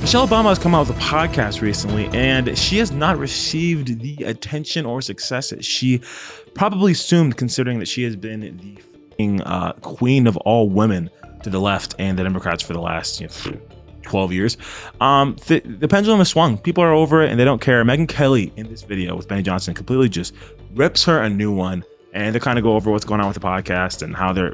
Michelle Obama has come out with a podcast recently, and she has not received the attention or success that she probably assumed, considering that she has been the queen of all women to the left and the Democrats for the last 12 years. The pendulum has swung. People are over it and they don't care. Megyn Kelly in this video with Benny Johnson completely just rips her a new one, and they kind of go over what's going on with the podcast and how they're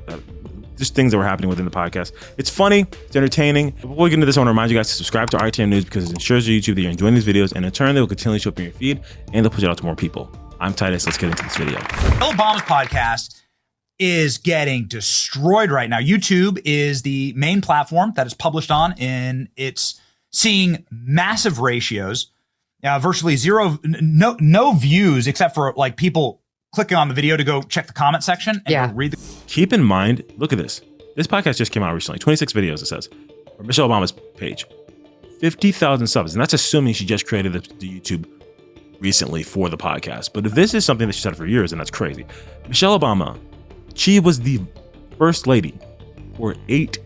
just things that were happening within the podcast. It's funny, it's entertaining. Before we get into this, I want to remind you guys to subscribe to RTM News because it ensures your YouTube that you're enjoying these videos, and in turn, they will continually show up in your feed and they'll push it out to more people. I'm Titus. Let's get into this video. Michelle Obama's podcast is getting destroyed right now. YouTube is the main platform that it's published on, and it's seeing massive ratios, virtually no views except for like people clicking on the video to go check the comment section and read the. Keep in mind, look at this. This podcast just came out recently. 26 videos, it says, for Michelle Obama's page. 50,000 subs, and that's assuming she just created the YouTube recently for the podcast. But if this is something that she's had for years, then that's crazy. Michelle Obama, she was the first lady for 8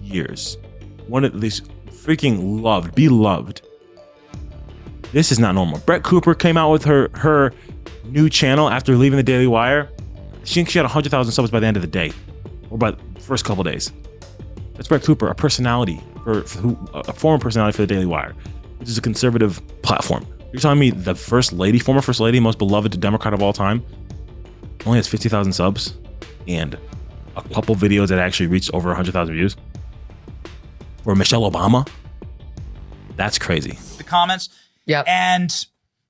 years. One of these freaking beloved. This is not normal. Brett Cooper came out with her new channel after leaving the Daily Wire. She had 100,000 subs by the end of the day, or by the first couple days. That's Brett Cooper, a personality, a former personality for the Daily Wire, which is a conservative platform. You're telling me the former first lady, most beloved Democrat of all time, only has 50,000 subs and a couple videos that actually reached over 100,000 views? For Michelle Obama? That's crazy. The comments. Yeah. And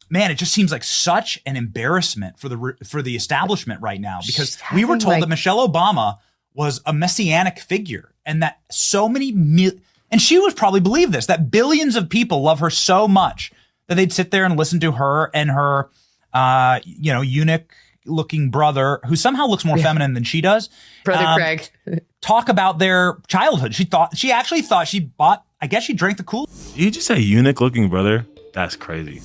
man, it just seems like such an embarrassment for the establishment right now, because we were told that Michelle Obama was a messianic figure, and that so many and she would probably believe this, that billions of people love her so much that they'd sit there and listen to her and her eunuch looking brother, who somehow looks more feminine than she does, brother Craig, talk about their childhood. She actually thought she drank the Kool-Aid. Did you just say eunuch looking brother? That's crazy.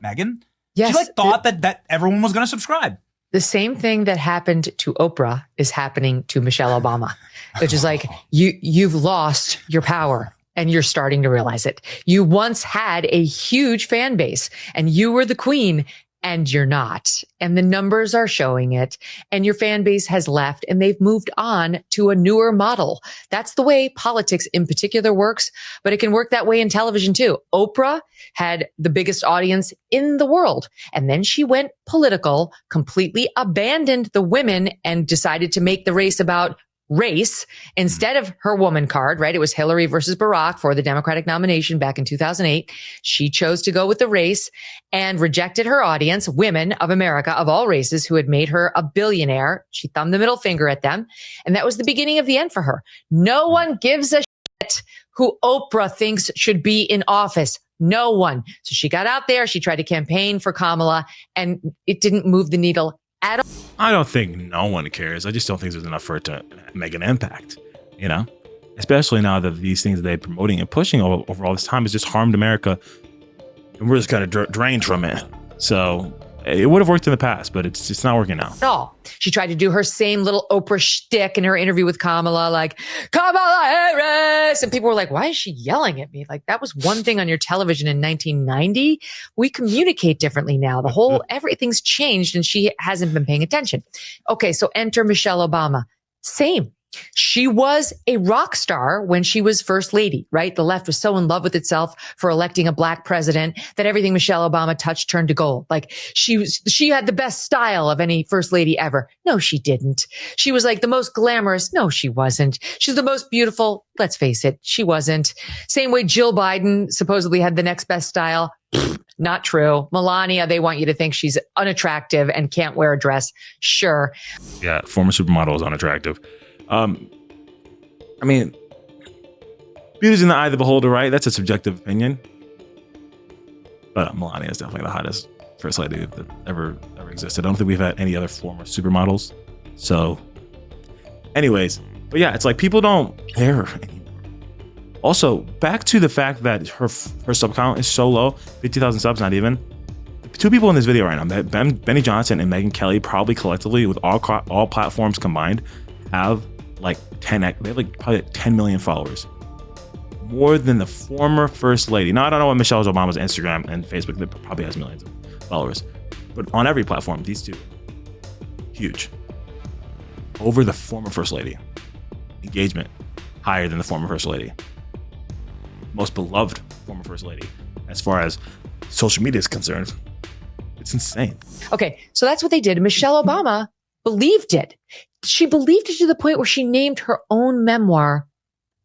Megyn. Yes, she thought that everyone was going to subscribe. The same thing that happened to Oprah is happening to Michelle Obama, which is like you've lost your power and you're starting to realize it. You once had a huge fan base and you were the queen, and you're not. And the numbers are showing it. And your fan base has left and they've moved on to a newer model. That's the way politics in particular works, but it can work that way in television too. Oprah had the biggest audience in the world. And then she went political, completely abandoned the women and decided to make the race about race instead of her woman card, right? It was Hillary versus Barack for the Democratic nomination back in 2008. She chose to go with the race and rejected her audience, women of America of all races who had made her a billionaire. She thumbed the middle finger at them. And that was the beginning of the end for her. No one gives a shit who Oprah thinks should be in office. No one. So she got out there. She tried to campaign for Kamala, and it didn't move the needle at all. I don't think no one cares. I just don't think there's enough for it to make an impact, especially now that these things that they're promoting and pushing over all this time has just harmed America, and we're just kind of drained from it. So it would have worked in the past, but it's just not working now. At all. She tried to do her same little Oprah shtick in her interview with Kamala, like, Kamala Harris. And people were like, why is she yelling at me? Like, that was one thing on your television in 1990. We communicate differently now. Everything's changed, and she hasn't been paying attention. Okay, so enter Michelle Obama. Same. She was a rock star when she was first lady, right? The left was so in love with itself for electing a black president that everything Michelle Obama touched turned to gold. Like she had the best style of any first lady ever. No, she didn't. She was like the most glamorous. No, she wasn't. She's the most beautiful. Let's face it. She wasn't. Same way Jill Biden supposedly had the next best style. Not true. Melania, they want you to think she's unattractive and can't wear a dress. Sure. Yeah. Former supermodel is unattractive. I mean, beauty's in the eye of the beholder, right? That's a subjective opinion. But Melania is definitely the hottest first lady that ever existed. I don't think we've had any other former supermodels. So, anyways, but yeah, it's like people don't care anymore. Also, back to the fact that her sub count is so low, 50,000 subs, not even. Two people in this video right now, Benny Johnson and Megyn Kelly, probably collectively with all platforms combined, have like 10, they have like probably 10 million followers. more than the former first lady. Now, I don't know what Michelle Obama's Instagram and Facebook, that probably has millions of followers, but on every platform, these two, huge. Over the former first lady. Engagement, higher than the former first lady. Most beloved former first lady, as far as social media is concerned. It's insane. Okay, so that's what they did. Michelle Obama believed it. She believed it to the point where she named her own memoir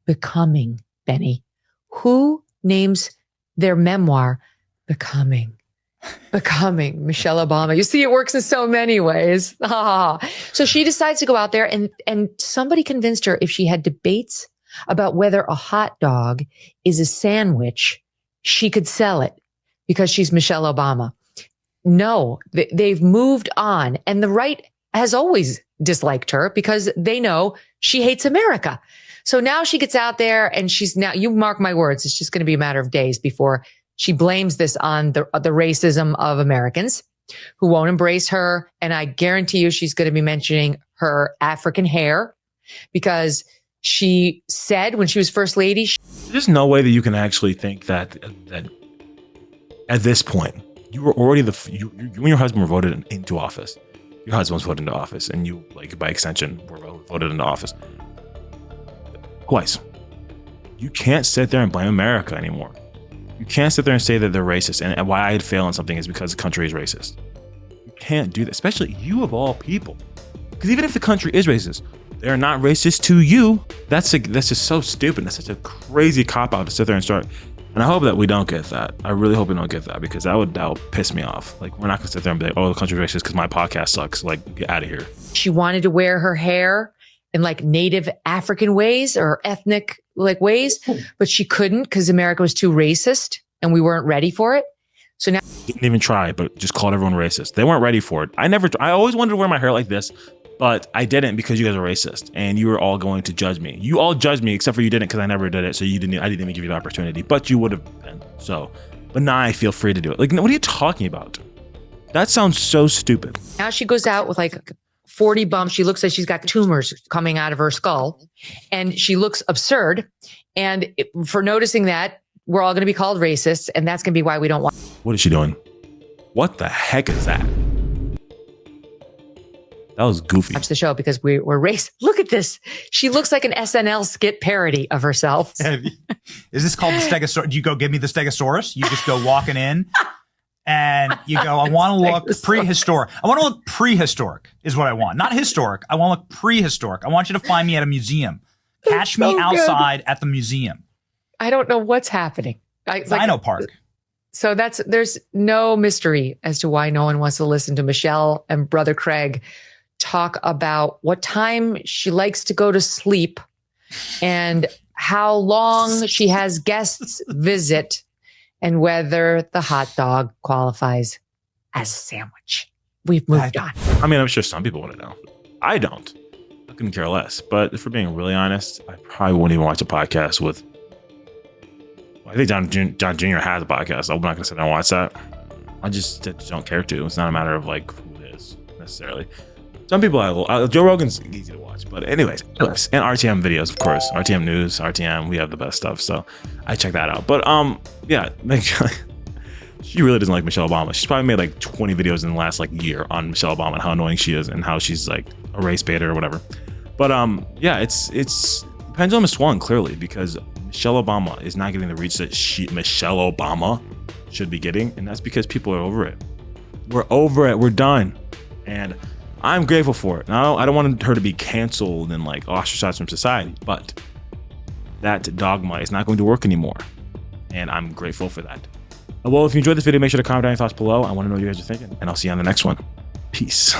Becoming, Benny. Who names their memoir Becoming? Becoming Michelle Obama. You see, it works in so many ways. So she decides to go out there and somebody convinced her if she had debates about whether a hot dog is a sandwich, she could sell it because she's Michelle Obama. No, they've moved on. And the right has always disliked her because they know she hates America. So now she gets out there and you mark my words, it's just going to be a matter of days before she blames this on the racism of Americans who won't embrace her. And I guarantee you she's going to be mentioning her African hair because she said when she was first lady. There's no way that you can actually think that at this point, you were already you and your husband were voted into office. Your husband was voted into office and you, like, by extension, were voted into office. Twice. You can't sit there and blame America anymore. You can't sit there and say that they're racist and why I'd fail on something is because the country is racist. You can't do that, especially you of all people. Because even if the country is racist, they're not racist to you. That's just so stupid. That's such a crazy cop-out to sit there and start. And I hope that we don't get that. I really hope we don't get that because that would piss me off. Like, we're not going to sit there and be like, oh, the country's racist because my podcast sucks. Like, get out of here. She wanted to wear her hair in like Native African ways or ethnic like ways, but she couldn't because America was too racist and we weren't ready for it. So now didn't even try, but just called everyone racist. They weren't ready for it. I always wanted to wear my hair like this, but I didn't because you guys are racist and you were all going to judge me. You all judged me except for you didn't because I never did it. So I didn't even give you the opportunity, but you would have been. So, but now I feel free to do it. Like, what are you talking about? That sounds so stupid. Now she goes out with like 40 bumps. She looks like she's got tumors coming out of her skull and she looks absurd. And for noticing that, we're all going to be called racists. And that's going to be why we don't want. What is she doing? What the heck is that? That was goofy. Watch the show because we're racist. Look at this. She looks like an SNL skit parody of herself. Is this called the Stegosaurus? Do you go, give me the Stegosaurus? You just go walking in and you go, I want to look prehistoric. I want to look prehistoric is what I want. Not historic. I want to look prehistoric. I want you to find me at a museum. Catch me outside at the museum. I don't know what's happening. Dino Park. So there's no mystery as to why no one wants to listen to Michelle and Brother Craig talk about what time she likes to go to sleep and how long she has guests visit and whether the hot dog qualifies as a sandwich. We've moved on. I mean, I'm sure some people want to know. I don't. I couldn't care less. But if we're being really honest, I probably wouldn't even watch a podcast with. Well, I think John Jr. has a podcast. I'm not going to sit there and watch that. I just don't care to. It's not a matter of like who it is necessarily. Some people Joe Rogan's easy to watch, but anyways, and RTM videos, of course, RTM news, RTM, we have the best stuff, so I check that out. But yeah, she really doesn't like Michelle Obama. She's probably made like 20 videos in the last like year on Michelle Obama and how annoying she is and how she's like a race baiter or whatever. But yeah, it's the pendulum is swung clearly because Michelle Obama is not getting the reach that Michelle Obama should be getting, and that's because people are over it. We're over it. We're done, and I'm grateful for it. Now, I don't want her to be canceled and like ostracized from society, but that dogma is not going to work anymore. And I'm grateful for that. Well, if you enjoyed this video, make sure to comment down your thoughts below. I want to know what you guys are thinking, and I'll see you on the next one. Peace.